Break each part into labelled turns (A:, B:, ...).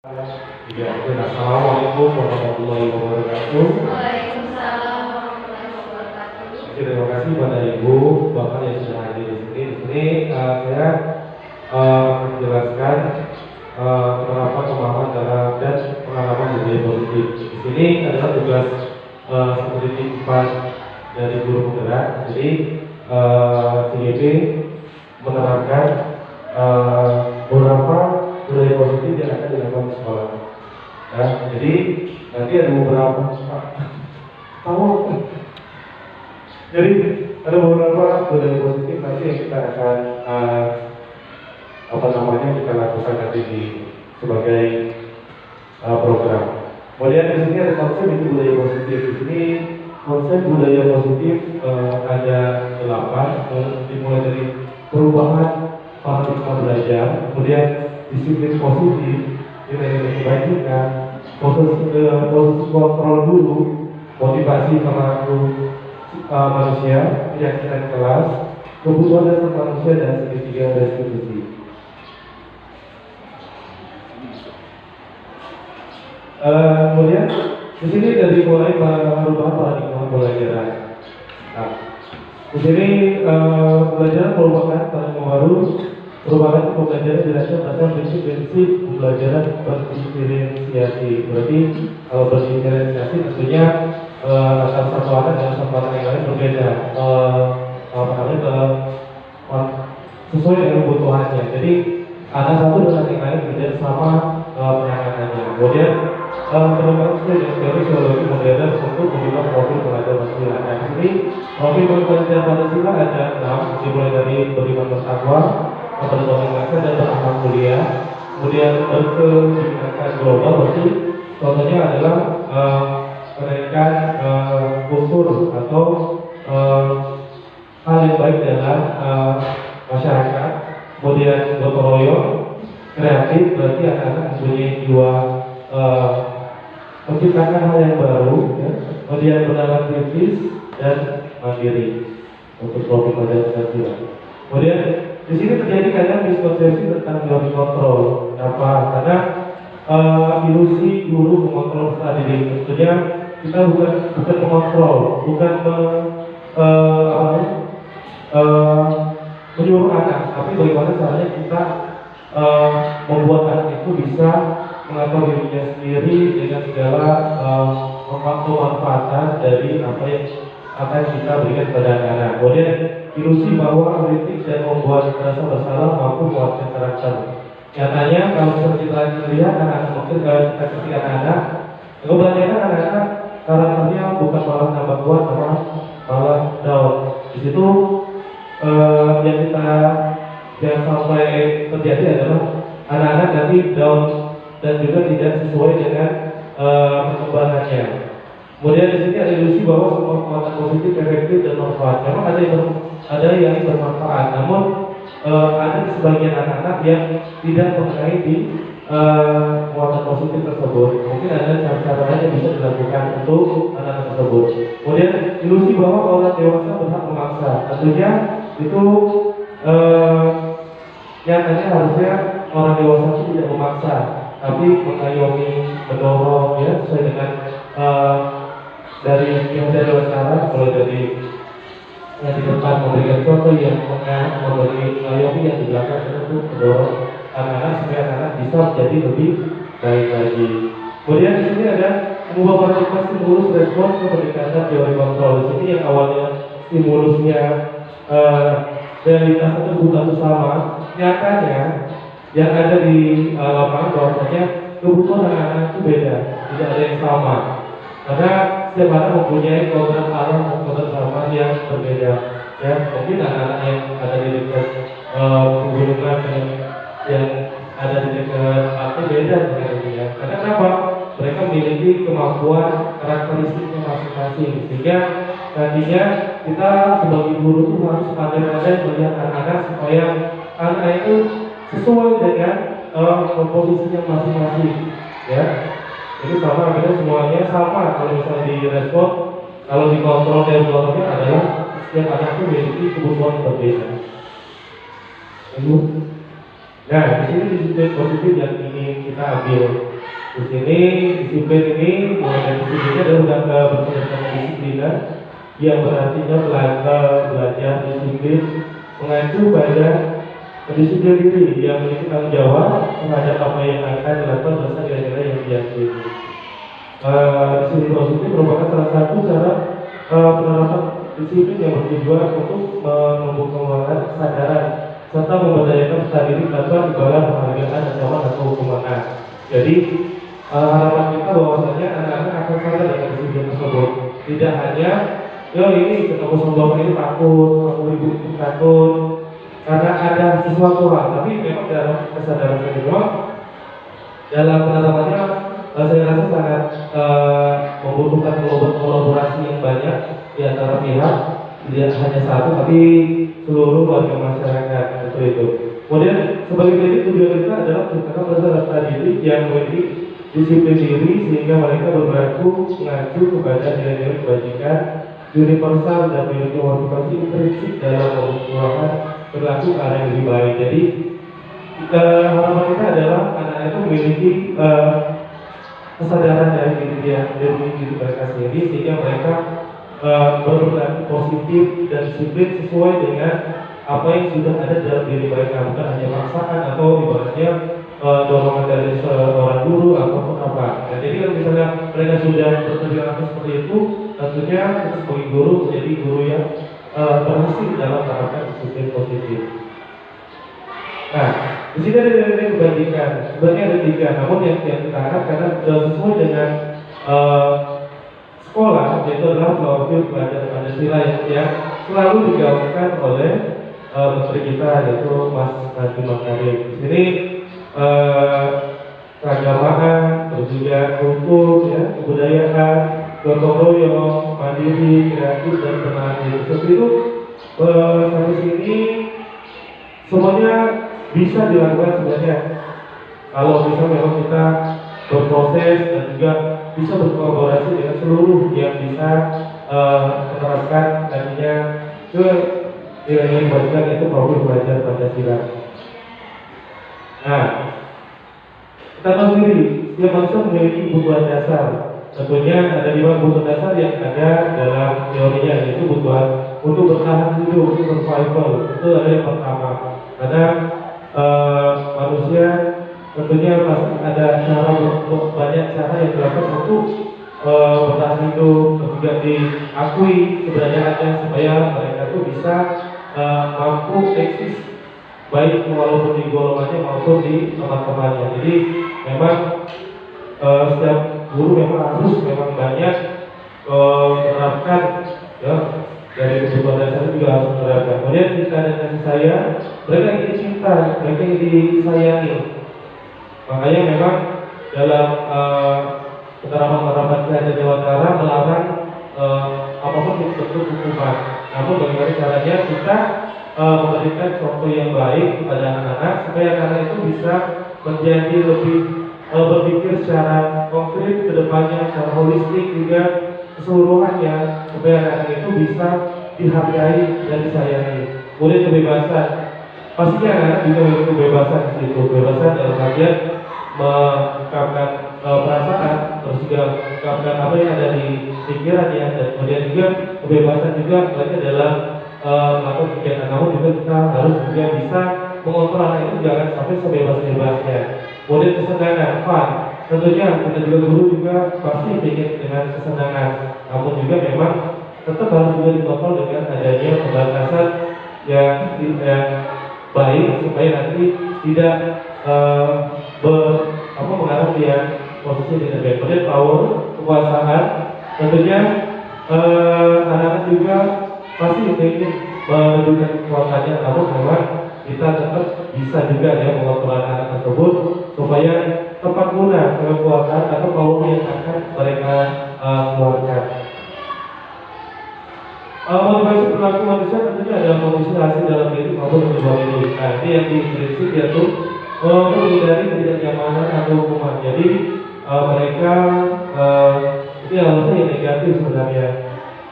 A: Ya, assalamualaikum warahmatullahi wabarakatuh.
B: Waalaikumsalam warahmatullahi wabarakatuh.
A: Terima kasih pada Ibu Bapak yang sudah hadir di sini. Di sini saya menjelaskan penerapan pemahaman dalam dan pengalaman budaya positif. Di sini adalah tugas seperti 4 dari guru penggerak. Jadi CGP menerapkan beberapa budaya positif yang akan dilakukan di sekolah. Ya, jadi nanti ada beberapa tahu. Jadi ada beberapa budaya positif nanti yang kita akan kita lakukan nanti di sebagai program. Kemudian di sini ada konsep itu budaya positif. Di sini konsep budaya positif ada 8, dimulai dari perubahan paradigma belajar, kemudian disiplin positif, nilai-nilai kebajikan, posisi kontrol dulu, motivasi perilaku manusia, keyakinan kelas, kebutuhan dasar manusia dan segitiga restitusi. Kemudian di sini dari mulai perubahan paradigma pembelajaran. Nah, di sini pembelajaran merupakan paradigma baru. Merupakan pembelajaran berdasarkan prinsip-prinsip pembelajaran berdiferensiasi. Berarti kalau berdiferensiasi tentunya antara satu anak dan satu anak yang lain berbeda. Sesuai dengan kebutuhannya. Jadi anak satu dengan yang lain tidak sama penanganannya. Kemudian pengembangan dengan teori psikologi modern untuk menilai profil pelajar Pancasila. Nah, di sini profil pelajar Pancasila ada 6, dimulai dari beriman bertakwa, berdoa masa dan beramal mulia. Kemudian berkebinekaan global, berarti contohnya adalah menaikkan kultur atau hal yang baik dalam masyarakat. Kemudian gotong royong, kreatif, berarti anak-anak mempunyai jiwa menciptakan hal yang baru, ya. Kemudian berdalam kritis dan mandiri untuk profil pelajar Pancasila. Kemudian di sini terjadi kadang miskonsepsi tentang teori kontrol. Kenapa? Karena ilusi guru mengontrol peserta didik. Tentunya kita bukan mengontrol, bukan menyuruh anak, tapi bagaimana caranya kita membuat anak itu bisa mengatur dirinya sendiri dengan segala pemanfaatan dari apa yang kita berikan kepada anak-anak. Kemudian ilusi bahwa kritik dan membuat merasa bersalah mampu menguatkan karakter. Nyatanya kalau kita lihat anak-anak, mungkin kalau kita ketika anak-anak, kebanyakan anak-anak karakternya bukan malah tambah kuat, malah down. Di situ yang kita jangan sampai terjadi adalah anak-anak nanti down dan juga tidak sesuai dengan perkembangannya. Kemudian di sini ada ilusi bahwa semua kekuatan positif, efektif dan bermanfaat. Memang ada yang bermanfaat, namun ada sebagian anak-anak yang tidak mengenai di kekuatan positif tersebut. Mungkin ada cara-cara lain yang bisa dilakukan untuk anak-anak tersebut. Kemudian ilusi bahwa orang dewasa berhak memaksa. Tentunya itu nyatanya harusnya orang dewasa itu tidak memaksa, tapi mengayomi, mendorong, ya, sesuai dengan dari yang saya wawancara. Kalau dari yang di depan memberikan contoh, yang memberi mengayomi, yang di belakang itu mendorong anak-anak supaya anak-anak bisa menjadi lebih baik lagi. Kemudian di sini ada mengubah paradigma stimulus respon ke pendekatan teori kontrol. Di sini yang awalnya stimulusnya realitas atau kebutuhan bersama, nyatanya yang ada di lapangan bahwasanya kebutuhan anak-anak itu beda, tidak ada yang sama. Karena setiap anak mempunyai kodrat alam dan kodrat sama yang berbeda. Ya, mungkin anak-anak yang ada di dekat pegunungan yang ada di dekat pantai beda dengan ini, ya. Karena kenapa? Mereka memiliki kemampuan karakteristiknya masing-masing, sehingga nantinya kita sebagai guru itu harus pandai-pandai melihat anak-anak supaya anak itu sesuai dengan komposisinya masing-masing, ya. Jadi sama, akhirnya semuanya sama. Kalau misalnya di respon, kalau dikontrol dan kontrolnya adalah setiap anak itu memiliki kebutuhan yang berbeda. Nah, di sini disiplin positif yang ingin kita ambil. Di sini disiplin ini mulai dari disiplinnya adalah bersifat kedisiplinan yang berartinya belajar disiplin mengacu pada kedisiplinan diri yang memiliki tanggung jawab terhadap apa yang akan dilakukan berdasarkan nilai-nilai yang diyakini. Disiplin positif merupakan salah satu cara penerapan disiplin yang bertujuan untuk menumbuhkan kesadaran serta memberdayakan peserta didik tanpa imbalan penghargaan ancaman atau hukuman. Jadi harapan kita bahwasanya anak-anak akan sadar dengan disiplin tersebut. Tidak hanya ini ketemu sama ini takut, aku ibu takut karena ada sesuatu hal, tapi memang dalam kesadaran saya memang dalam penerapannya saya rasa sangat membutuhkan kolaborasi yang banyak di antara pihak, tidak hanya satu tapi seluruh warga masyarakat seperti itu. Kemudian sebagai pendidik tujuan kita adalah menciptakan peserta didik yang memiliki disiplin diri sehingga mereka berlaku mengacu kepada nilai-nilai kebajikan universal dan memiliki motivasi intrinsik dalam perubahan berlaku ke arah yang lebih baik. Jadi harapan kita adalah anak-anak itu memiliki kesadaran dari diri mereka sendiri sehingga mereka berperilaku positif dan disiplin sesuai dengan apa yang sudah ada dalam diri mereka, bukan hanya paksaan atau ibaratnya dorongan dari seorang guru ataupun apa. Nah, jadi kalau misalnya mereka sudah berperilaku seperti itu, tentunya kita sebagai guru menjadi guru yang berhasil dalam menerapkan disiplin positif. Nah, di sini ada nilai kebajikan. Sebenarnya ada 3, namun yang kita angkat karena sesuai dengan sekolah, yaitu adalah filosofi pelajaran Pancasila yang selalu digaungkan oleh menteri kita, yaitu Mas Nadiem Makarim. Di sini keagamaan, terus juga hukum, ya, kebudayaan, gotong royong, mandiri, kreatif dan berani. Seperti itu sampai sini semuanya bisa dilakukan sebenarnya kalau bisa memang kita berproses dan juga bisa berkolaborasi dengan seluruh yang bisa menerapkan nantinya ke nilai-nilai kebajikan itu perlu belajar Pancasila. Nah, kita tahu sendiri setiap manusia memiliki kebutuhan dasar. Tentunya ada 5 kebutuhan dasar yang ada dalam teorinya, yaitu kebutuhan untuk bertahan hidup, untuk survival. Itu adalah yang pertama. Karena manusia tentunya pasti ada banyak cara yang dilakukan untuk bertahan hidup, juga diakui keberadaannya supaya mereka itu bisa mampu eksis baik walaupun di golongannya maupun di teman-temannya. Jadi memang setiap guru memang harus banyak menerapkan ya, dari kebutuhan dasar juga harus menerapkan. Kemudian cinta dan kasih sayang, mereka ingin cinta, mereka ingin disayangi. Makanya memang dalam penerapan Kerajaan Jawa Barat melarang apapun bentuk hukuman. Namun bagaimana caranya kita memberikan contoh yang baik kepada anak-anak supaya anak-anak itu bisa menjadi lebih berpikir secara konkret ke depannya, secara holistik juga keseluruhannya, supaya anak-anak itu bisa dihargai dan disayangi. Kemudian kebebasan, pastinya anak-anak juga memiliki kebebasan di situ. Kebebasan dalam artian mengungkapkan perasaan, terus juga mengungkapkan apa yang ada di pikirannya, dan kemudian juga kebebasan juga mereka dalam melakukan kegiatan. Namun juga kita harus juga bisa mengontrol anak itu jangan sampai sebebas-bebasnya. Kemudian kesenangan, fun, tentunya kita juga guru juga pasti ingin dengan kesenangan. Namun juga memang tetap harus juga dikontrol dengan adanya pembatasan yang baik supaya nanti tidak mengarah ke yang posisi tidak baik. Kemudian power, kekuasaan, tentunya anak-anak juga pasti ingin menunjukkan kekuasaannya, namun memang kita tetap bisa juga ya mengontrol anak tersebut supaya tepat guna kekuatan atau power yang akan mereka keluarkan. Motivasi perilaku manusia tentunya ada motivasi dalam diri maupun di luar diri. Nah, ini yang prinsip yaitu menghindari ketidaknyamanan atau hukuman. Jadi mereka ini harusnya yang negatif sebenarnya.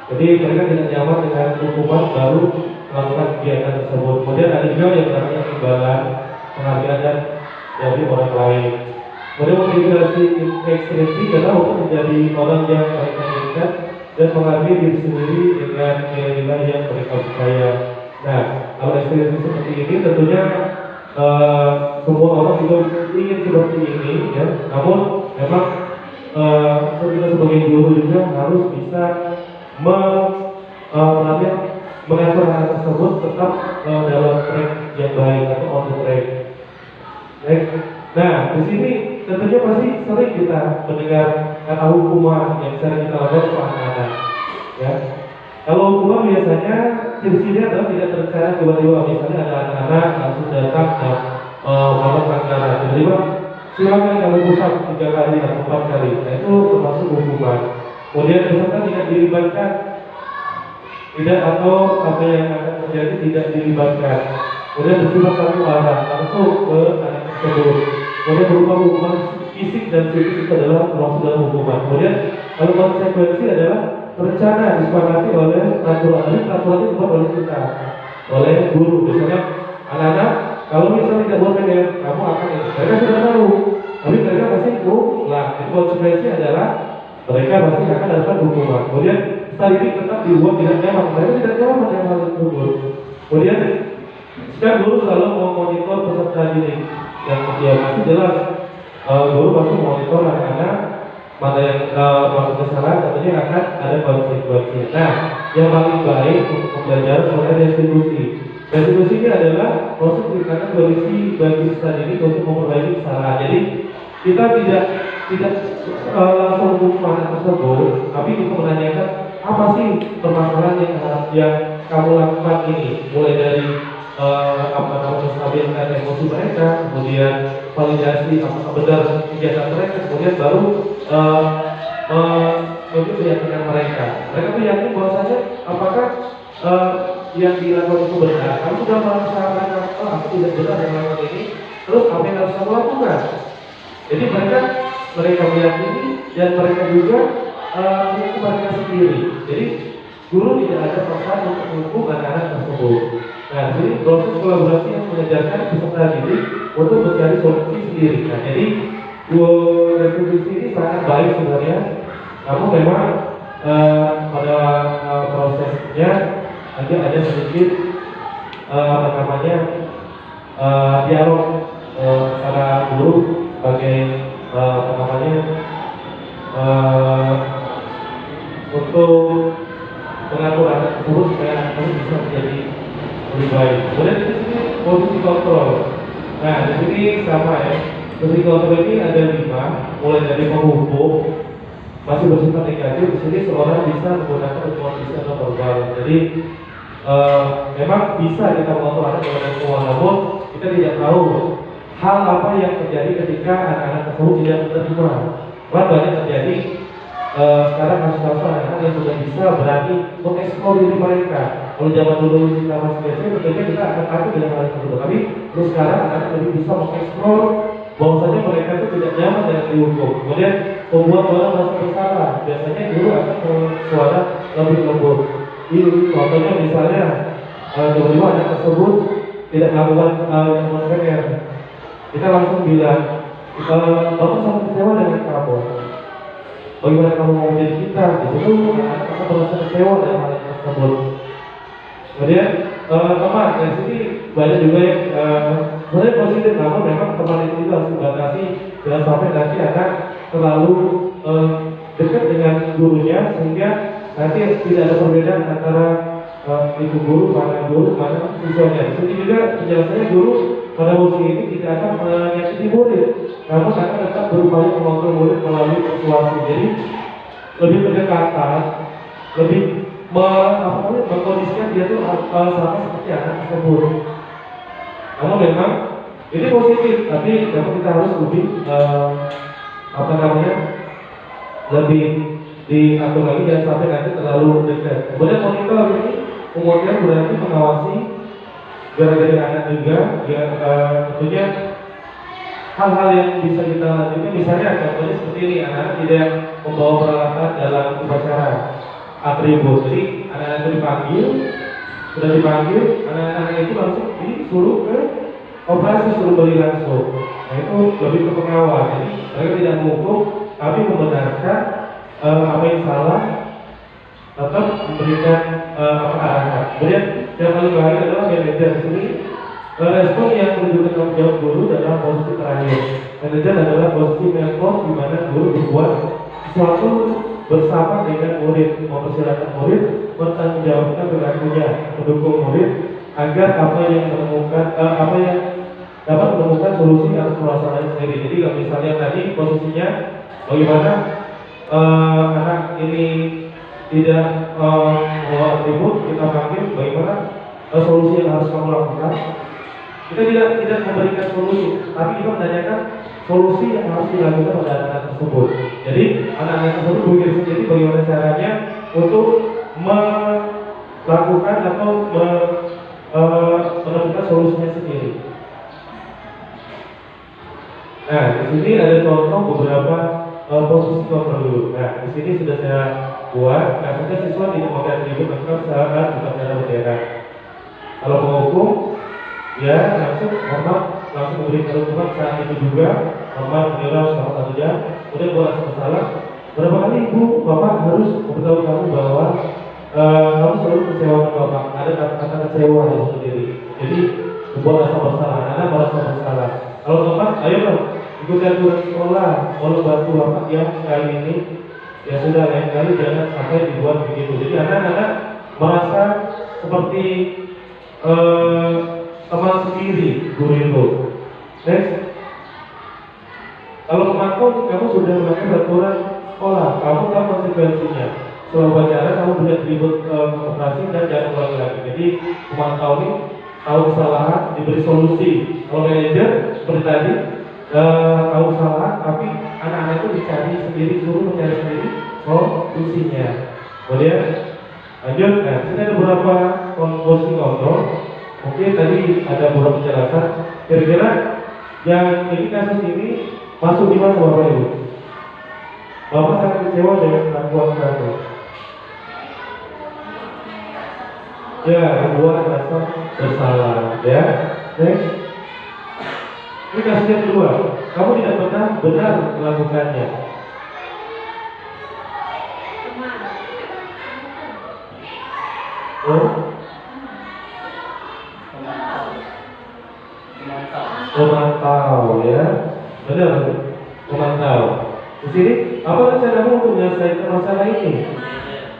A: Jadi mereka tidak nyaman dengan hukuman baru melakukan kegiatan tersebut. Kemudian ada juga yang namanya imbalan, penghargaan dari orang lain. Kemudian motivasi ekstrinsi adalah untuk menjadi orang yang mereka inginkan dan menghargai diri sendiri dengan nilai-nilai yang mereka percaya. Nah, kalau ekstrinsi seperti ini tentunya semua orang juga ingin seperti ini, ya. Namun memang kita sebagai guru juga harus bisa mengatur hal tersebut tetap dalam track yang baik atau on the track. Baik. Nah, di sini tentunya pasti sering kita mendengar kata hukuman yang sering kita lakukan ke anak-anak. Ya, kalau hukuman biasanya ciri-cirinya adalah tidak terencana tiba-tiba. Misalnya ada anak-anak langsung datang dan melakukan pelanggaran. Tiba-tiba silakan kamu pusat 3 kali atau 4 kali. Nah, itu termasuk hukuman. Kemudian peserta tidak dilibatkan, tidak atau apa yang akan terjadi tidak dilibatkan. Kemudian bersifat satu arah langsung ke anak tersebut. Kemudian berupa hukuman fisik dan psikis itu adalah termasuk dalam hukuman. Kemudian kalau konsekuensi adalah rencana disepakati oleh peraturan. Ini peraturan itu dibuat oleh kita, oleh guru. Misalnya anak-anak kalau misalnya tidak buat PDM, kamu akan ini. Mereka sudah tahu, tapi mereka pasti lah. Konsekuensi adalah mereka pasti akan dapat hukuman. Kemudian setelah ini tetap dibuat tidak nyaman. Mereka tidak nyaman dengan hal tersebut. Kemudian setiap guru selalu memonitor peserta didik yang pasti jelas guru pasti memonitor anak-anak mana yang melakukan kesalahan, tentunya akan ada konsekuensi. Nah, yang paling baik untuk pembelajaran sebenarnya restitusi. Restitusi ini adalah proses berikan kondisi bagi peserta didik untuk memperbaiki kesalahan. Jadi kita tidak langsung menghukum anak tersebut, tapi kita menanyakan apa sih permasalahan yang kamu lakukan ini, mulai dari menstabilkan emosi mereka, kemudian validasi apakah benar kegiatan mereka, kemudian baru untuk keyakinan mereka. Mereka tuh yakin bahwasanya apakah yang dilakukan itu benar. Kamu sudah merasakan aku tidak benar dengan melakukan ini, terus apa yang harus kamu lakukan? Jadi mereka meyakini dan mereka juga menghukum mereka sendiri. Jadi guru tidak ada paksaan untuk menghukum anak-anak tersebut. Nah, jadi proses kolaborasi yang mengajarkan peserta didik untuk mencari solusi sendiri. Nah, jadi restitusi ini sangat baik sebenarnya. Namun memang pada prosesnya agak ada sedikit dialog antara guru sebagai untuk mengatur anak tersebut supaya anak tersebut bisa menjadi lebih baik. Kemudian di sini posisi kontrol. Nah, di sini sama ya. Posisi kontrol ini ada 5, mulai dari penghukum masih bersifat negatif. Di sini seorang bisa menggunakan hukuman fisik atau verbal. Jadi memang bisa kita mengontrol anak dengan hukuman, namun kita tidak tahu hal apa yang terjadi ketika anak-anak tersebut tidak menerima. Karena banyak terjadi sekarang kasus-kasus anak-anak yang sudah bisa berani mengeksplor diri mereka. Kalau zaman dulu kita masih kecil, tentunya kita akan takut dengan hal tersebut. Tapi terus sekarang anak lebih bisa mengeksplor bahwasanya mereka itu tidak nyaman dengan dihukum. Kemudian membuat orang merasa bersalah. Biasanya guru akan bersuara lebih lembut. Contohnya misalnya tiba-tiba anak tersebut tidak melakukan yang konsener, kita langsung bilang, bapak sangat kecewa dengan kamu. Bagaimana kamu mau menjadi kita? Di situ anak akan merasa kecewa dengan hal tersebut. Kemudian teman, dari sini banyak juga yang sebenarnya positif, namun memang teman itu juga harus dibatasi jangan sampai nanti anak terlalu dekat dengan gurunya sehingga nanti tidak ada perbedaan antara ibu guru, mana siswanya. Di sini juga penjelasannya guru pada musim ini tidak akan menyakiti murid, namun akan tetap berupaya mengontrol murid melalui persuasi. Jadi lebih pendekatan, lebih mengkondisikan dia tuh sama seperti anak tersebut. Namun memang ini positif, tapi memang kita harus lebih lebih diatur lagi jangan sampai nanti terlalu dekat. Kemudian monitor ini kemudian berarti mengawasi gara-gara anak juga, ya tentunya hal-hal yang bisa kita lanjutkan. Misalnya contohnya seperti ini, anak-anak tidak membawa peralatan dalam upacara atribut. Jadi anak-anak itu dipanggil, sudah dipanggil, anak-anak itu langsung disuruh ke operasi suruh beli langsung. Nah itu lebih ke pengawal. Jadi mereka tidak menghukum, tapi membenarkan apa yang salah, tetap memberikan arahan. Kemudian yang paling bahaya adalah manajer di sini. Respon yang menunjukkan tanggung jawab guru adalah posisi terakhir. Manajer adalah posisi mentor di mana guru berbuat sesuatu bersama dengan murid, mempersilahkan murid bertanggungjawabkan perilakunya, mendukung murid agar apa yang dapat menemukan solusi atas permasalahan sendiri. Jadi kalau misalnya tadi posisinya bagaimana anak ini tidak membawa atribut, kita panggil bagaimana solusi yang harus kamu lakukan. Kita tidak memberikan solusi, tapi kita menanyakan solusi yang harus dilakukan pada anak-anak tersebut. Jadi anak-anak tersebut berpikir sendiri bagaimana caranya untuk melakukan atau menemukan solusinya sendiri. Nah, di sini ada contoh beberapa posisi kontrol dulu. Nah, di sini sudah saya buat. Nah, ketika siswa tidak memakai atribut, maka usahakan bukan cara berbeda. Kalau menghukum, ya langsung langsung memberikan hukuman saat itu juga. Hormat menilai selama 1 jam. Kemudian buat rasa bersalah. Berapa kali ibu, bapak harus memberitahu kamu bahwa kamu selalu kecewa bapak. Ada kata-kata kecewa itu sendiri. Jadi membuat rasa bersalah. Anak merasa bersalah. Kalau bapak, ayo dong ikut aturan sekolah. Kalau bantu bapak ya kali ini, ya sudah lain kali jangan sampai dibuat begitu. Jadi anak-anak merasa seperti teman sendiri guru itu. Next, kalau kemampuan kamu sudah melakukan peraturan sekolah, kamu tahu konsekuensinya. Setelah upacara kamu punya atribut operasi dan jangan ulangi lagi. Jadi pemantau ini tahu kesalahan, diberi solusi. Kalau manajer seperti tadi tahu kesalahan, tapi anak-anak itu dicari sendiri, suruh mencari sendiri solusinya. Kemudian lanjut, nah sini ada beberapa posisi kontrol. Mungkin tadi ada beberapa penjelasan. Kira-kira yang ini kasus ini masuk di mana Bapak Ibu? Bapak sangat kecewa dengan kelakuan kamu. Ya, membuat rasa bersalah. Ya, next. Ini kasus yang kedua. Kamu tidak pernah benar melakukannya. Oh? Memantau ya, benar, memantau. Di sini apa rencanamu untuk menyelesaikan masalah ini?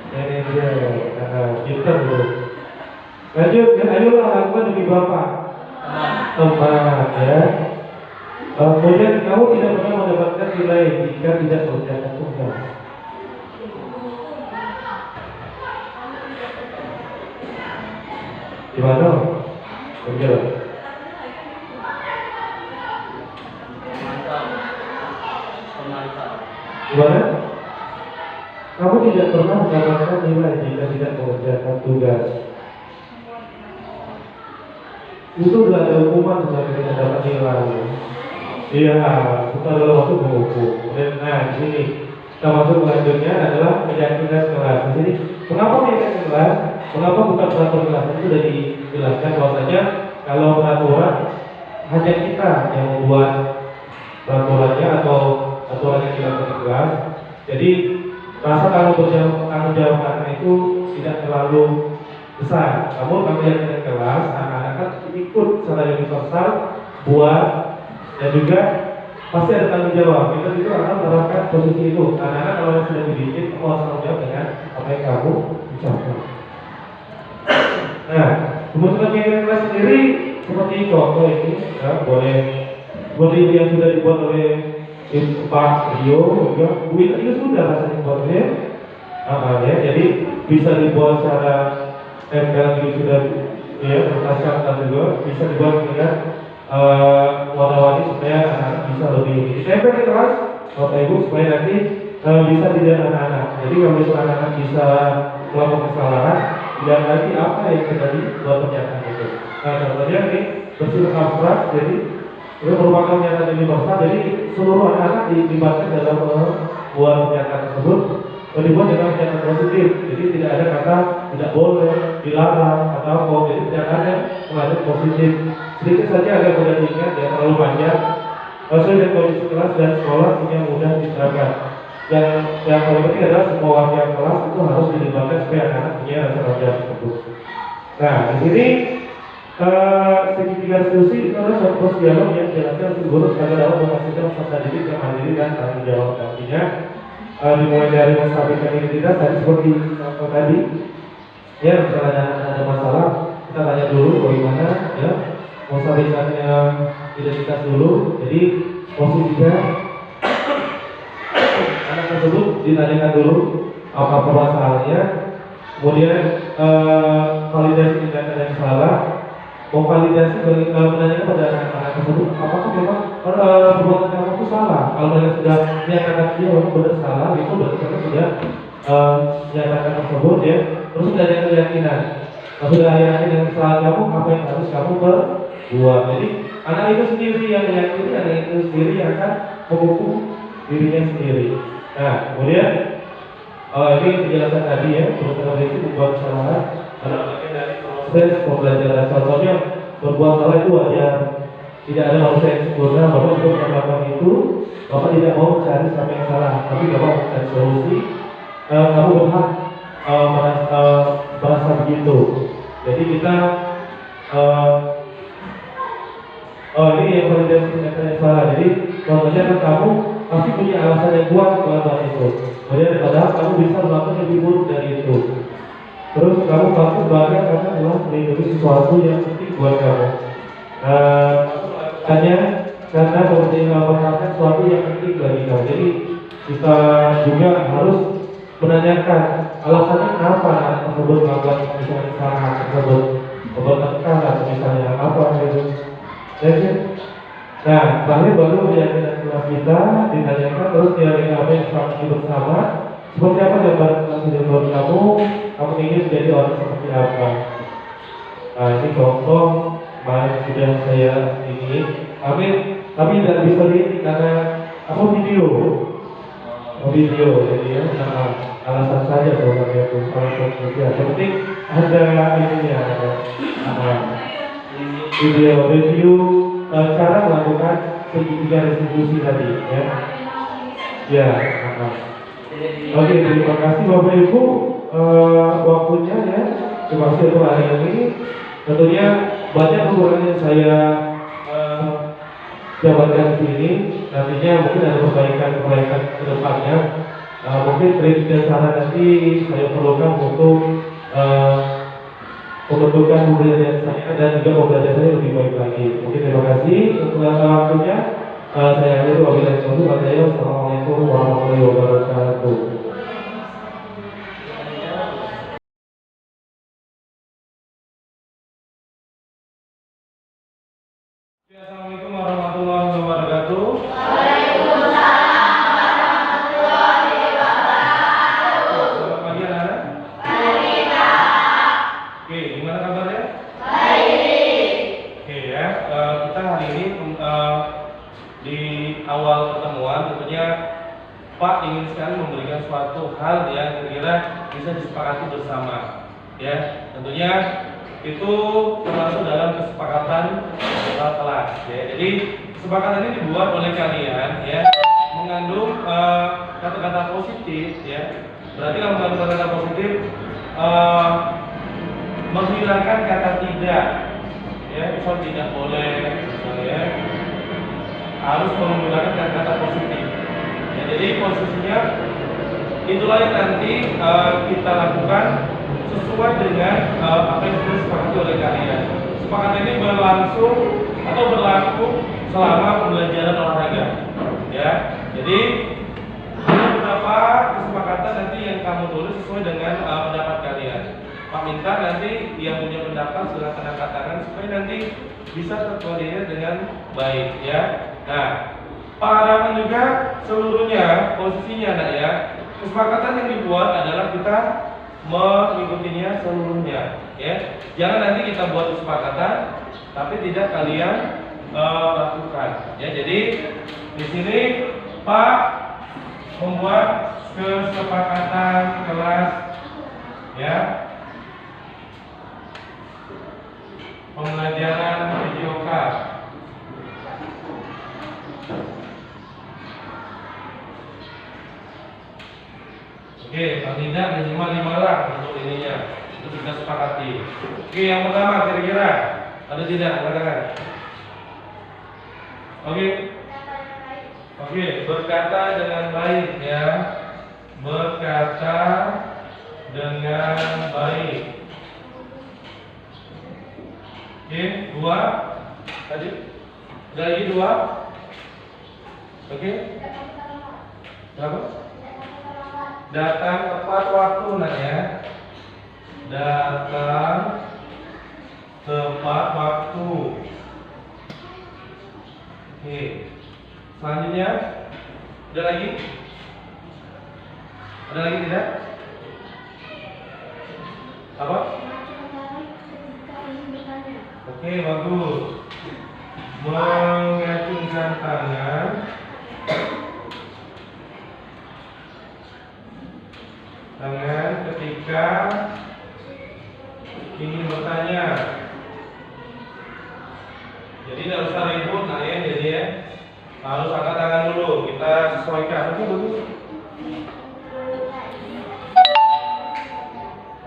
A: Manajer, pintar dulu. Lanjut, ya, ayolah lakukan demi bapak. Teman, ya. Kemudian kamu tidak pernah mendapatkan nilai jika tidak mengerjakan tugas. Gimana? Berjalan. Gimana? Kamu tidak pernah mendapatkan nilai jika tidak mengerjakan tugas. Itu sudah ada hukuman jika tidak dapat nilai. Iya, kita adalah waktu menghukum. Dan nah di sini kita masuk selanjutnya adalah keyakinan kelas. Di sini mengapa keyakinan kelas? Mengapa bukan peraturan kelas? Itu sudah dijelaskan bahwasanya kalau peraturan hanya kita yang membuat peraturannya atau aturan yang dilakukan di kelas. Jadi rasa tanggung jawab karena itu tidak terlalu besar. Namun kalau yang di kelas, anak-anak kan ikut secara universal buat dan juga pasti ada tanggung jawab. Kita itu akan menerapkan posisi itu. Anak-anak kalau yang sudah dididik, kamu harus tanggung jawab dengan apa yang kamu ucapkan. Nah, kemudian kegiatan kelas sendiri seperti contoh ini, ya, boleh seperti yang sudah dibuat oleh Pak Rio, juga Bu itu sudah rasanya buatnya, ya, jadi bisa dibuat secara tempel ini sudah, ya, berkasih juga bisa dibuat dengan warna-warni supaya anak-anak bisa lebih ditempel di kelas, Bapak Ibu supaya nanti bisa dilihat anak-anak. Jadi kalau misalnya anak-anak bisa melakukan kesalahan, dilihat lagi apa yang terjadi buat pernyataan itu. Nah, contohnya ini bersifat abstrak, jadi ini merupakan pernyataan universal, jadi seluruh anak-anak dilibatkan dalam membuat pernyataan tersebut. dibuat dengan kata positif. Jadi tidak ada kata tidak boleh, dilarang atau apa. Jadi tidak ada mengandung positif. Sedikit saja agar mudah diingat, ya terlalu panjang. Sesuai dengan kondisi kelas dan sekolah sehingga mudah diterapkan. Yang paling penting adalah semua warga kelas itu harus dilibatkan supaya anak-anak punya rasa tanggung jawab tersebut. Nah, di sini segitiga diskusi itu adalah suatu proses dialog yang dilakukan oleh guru sebagai dalam menghasilkan peserta didik yang mandiri dan tanggung jawab. Artinya dimulai dari menstabilkan identitas tadi seperti contoh tadi, ya misalnya ada masalah kita tanya dulu bagaimana, ya menstabilkannya identitas dulu. Jadi posisinya anak tersebut ditanyakan dulu apa permasalahannya, kemudian validasi tindakan yang salah, memvalidasi menanyakan pada anak-anak tersebut apakah memang perbuatan kamu itu salah. Kalau mereka sudah menyatakan dia benar salah, itu berarti mereka sudah menyatakan tersebut, ya. Terus sudah ada keyakinan, sudah yakin dengan kesalahan kamu, apa yang harus kamu perbuat. Jadi anak itu sendiri yang meyakini, anak itu sendiri yang akan menghukum dirinya sendiri. Nah, kemudian ini penjelasan tadi, ya, berusaha itu membuat kesalahan adalah bagian dari proses pembelajaran. Contohnya berbuat salah itu wajar, tidak ada manusia yang sempurna. Bahwa untuk melakukan itu, Bapak tidak mau cari siapa yang salah, tapi Bapak mau cari solusi. Kamu berhak merasa begitu. Jadi kita ini yang validasi tindakan yang salah. Jadi contohnya kan kamu pasti punya alasan yang kuat melakukan itu. Kemudian padahal kamu bisa melakukan lebih buruk dari itu. Terus kamu pasti bahagia karena telah melindungi sesuatu yang penting buat kamu. Hanya karena melakukan sesuatu yang penting bagi kamu. Jadi kita juga harus menanyakan alasannya kenapa anak tersebut melakukan misalnya kesalahan tersebut, mempertekan atau misalnya apa gitu. Jadi, nah, terakhir baru keyakinan kelas kita ditanyakan, terus kira-kira apa yang sepakati bersama, seperti apa gambaran kelas hidup kamu ingin menjadi orang seperti apa. Nah, ini contoh kemarin sudah saya ini, tapi tidak bisa ini karena aku video, jadi ya, alasan saja sebenarnya itu alasan saja. Yang penting ada ininya, video review cara melakukan segitiga restitusi tadi, ya. Ya. Oke, terima kasih Bapak Ibu waktunya, ya. Terima kasih untuk hari ini. Tentunya banyak kekurangan yang saya jabarkan di sini. Nantinya mungkin ada perbaikan ke depannya. Mungkin kritik dan saran nanti saya perlukan untuk pembentukan pembelajaran saya dan juga pembelajaran saya lebih baik lagi. Oke, terima kasih untuk waktunya. Saya akhiri wabillahi taufiq wal hidayah. Wassalamualaikum warahmatullahi wabarakatuh. Assalamualaikum warahmatullahi wabarakatuh. Selamat pagi anak-anak. Oke, gimana kabarnya? Baik. Oke ya, kita hari ini di awal pertemuan tentunya Pak ingin sekali memberikan suatu hal yang kira-kira bisa disepakati bersama. Ya, tentunya itu termasuk dalam kesepakatan kelas. Ya, jadi kesepakatan ini dibuat oleh kalian, ya, mengandung kata-kata positif, ya. Berarti kalau mengandung kata-kata positif menghilangkan kata tidak, ya, misal tidak boleh, misalnya harus menggunakan kata-kata positif. Ya, jadi posisinya itulah yang nanti kita lakukan sesuai dengan apa yang sudah disepakati oleh kalian. Kesepakatan ini berlangsung atau berlaku selama pembelajaran olahraga. Ya, jadi ada beberapa kesepakatan nanti yang kamu tulis sesuai dengan pendapat kalian. Pak minta nanti yang punya pendapat silakan angkat tangan supaya nanti bisa terkoordinir dengan baik, ya. Nah, Pak harapan juga seluruhnya posisinya, nak, ya. Kesepakatan yang dibuat adalah kita mengikutinya seluruhnya, ya. Jangan nanti kita buat kesepakatan tapi tidak kalian lakukan, ya. Jadi di sini Pak membuat kesepakatan kelas, ya, pembelajaran video call. Oke, paling tidak minimal 5 orang untuk ininya, itu kita sepakati. Oke, yang pertama kira-kira ada tidak? Silakan. Oke, berkata dengan baik, ya, berkata dengan baik. Oke, 2 tadi, ada lagi 2. Oke, berapa? Datang tepat waktu, nak, ya. Datang tepat waktu. Oke. Selanjutnya, ada lagi? Ada lagi tidak? Apa? Oke, bagus. Mengacungkan tangan ketika ingin bertanya. Jadi tidak usah ribut, nah, ya, jadi, ya, harus angkat tangan dulu, kita sesuaikan. Oke, bagus.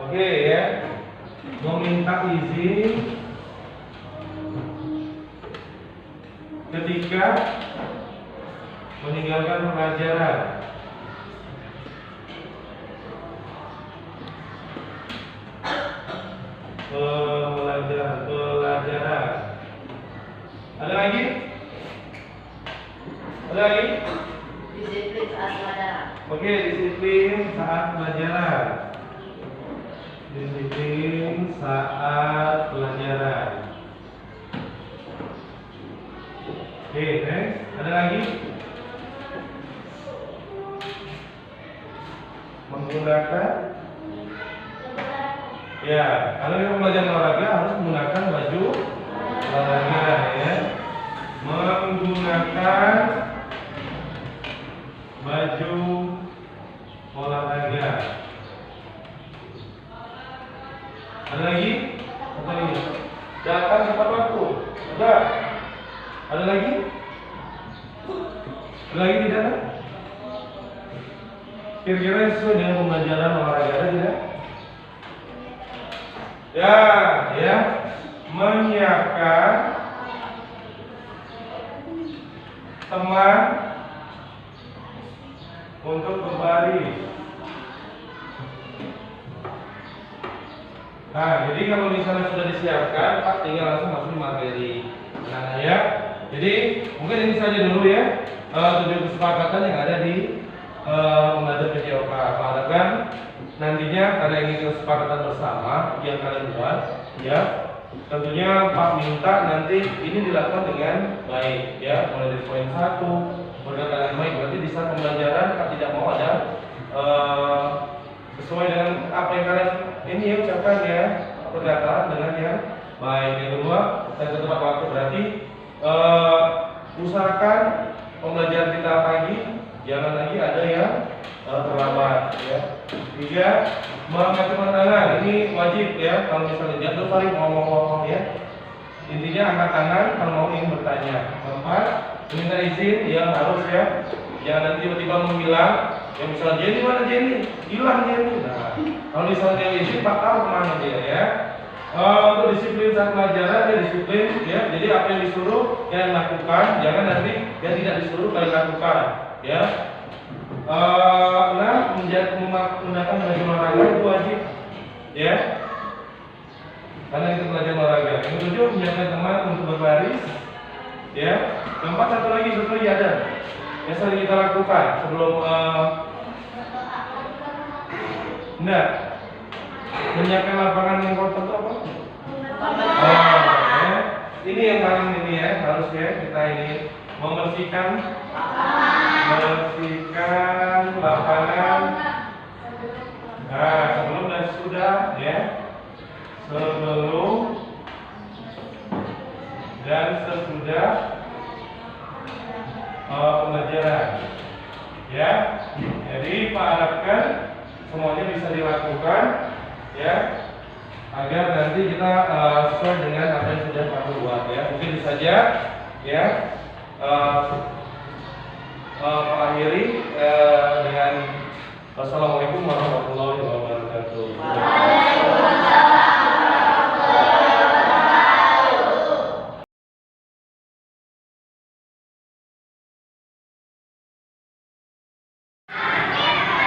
A: Oke, ya, meminta izin ketika meninggalkan pelajaran. Pelajaran. Ada lagi? Ada lagi?
B: Disiplin saat pelajaran.
A: Oke, disiplin saat pelajaran. Disiplin saat pelajaran. Oke, next. Ada lagi? Menggunakan, ya, kalau yang pelajaran olahraga harus menggunakan baju olahraga, ya. Menggunakan baju olahraga. Ada lagi? Ada lagi? Datang tepat waktu. Ada lagi? Ada lagi tidak? Kira-kira sesuai dengan pembelajaran olahraga, ada tidak? Ya, menyiapkan teman untuk berbaris. Nah, jadi kalau misalnya sudah disiapkan, Pak tinggal langsung masuk materi. Nah, ya, jadi mungkin ini saja dulu, ya, 7 kesepakatan yang ada di pembelajaran PJOK. Harapkan nantinya ada ingin kesepakatan bersama yang kalian buat, ya. Tentunya Pak minta nanti ini dilakukan dengan baik, ya, mulai dari poin 1 berkata dengan baik. Berarti di saat pembelajaran Pak tidak mau ada sesuai dengan apa yang kalian ini, ya, ucapkan, ya, perkataan dengan yang baik. Yang kedua, dan tepat waktu, berarti usahakan pembelajaran kita pagi, jangan lagi ada yang terlambat, ya. 3, mengacungkan tangan, ini wajib, ya, kalau misalnya jangan saling ngomong-ngomong, ya. Intinya angkat tangan kalau mau ingin bertanya. 4, meminta izin, ya, harus, ya. Jangan nanti tiba-tiba menghilang, ya, misalnya Jenny mana Jenny, hilang Jenny. Nah, kalau misalnya izin Pak tahu kemana dia, ya. Untuk disiplin saat pelajaran, ya, disiplin, ya. Jadi apa yang disuruh kalian lakukan, jangan nanti yang tidak disuruh kalian lakukan, ya. 6, menggunakan baju olahraga itu wajib, ya, karena itu pelajaran olahraga. Yang 7, menyiapkan teman untuk berbaris, ya. Yang 4, satu lagi ada yang sering kita lakukan sebelum menyiapkan lapangan yang kotor itu apa? Ya. Ini yang paling ini, ya, harus, ya, kita ini membersihkan lapangan. Nah, sebelum dan sudah, ya, sebelum dan sesudah pembelajaran, ya. Jadi Pak harapkan semuanya bisa dilakukan ya, agar nanti kita sesuai dengan apa yang sudah kami buat ya. Mungkin itu saja ya. Pak akhiri dengan wassalamualaikum warahmatullahi wabarakatuh.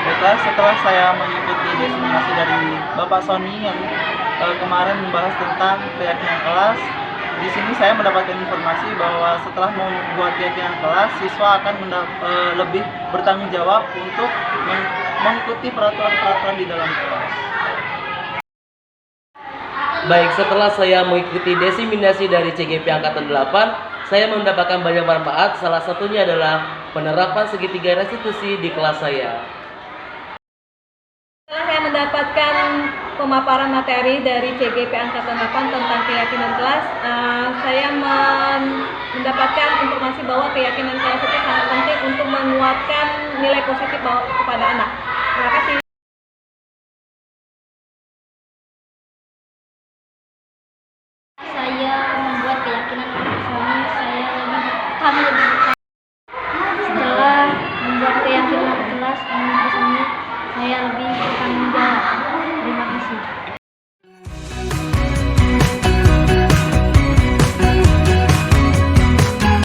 C: Baiklah, setelah saya mengikuti diseminasi dari Bapak Sony yang kemarin membahas tentang keyakinan kelas, di sini saya mendapatkan informasi bahwa setelah membuat keyakinan kelas, siswa akan lebih bertanggung jawab untuk mengikuti peraturan-peraturan di dalam kelas.
D: Baik, setelah saya mengikuti diseminasi dari CGP Angkatan 8, saya mendapatkan banyak manfaat. Salah satunya adalah penerapan segitiga restitusi di kelas saya.
E: Setelah saya mendapatkan pemaparan materi dari CGP Angkatan 8 tentang keyakinan kelas, saya mendapatkan informasi bahwa keyakinan kelas itu sangat penting untuk menguatkan nilai positif kepada anak. Terima kasih.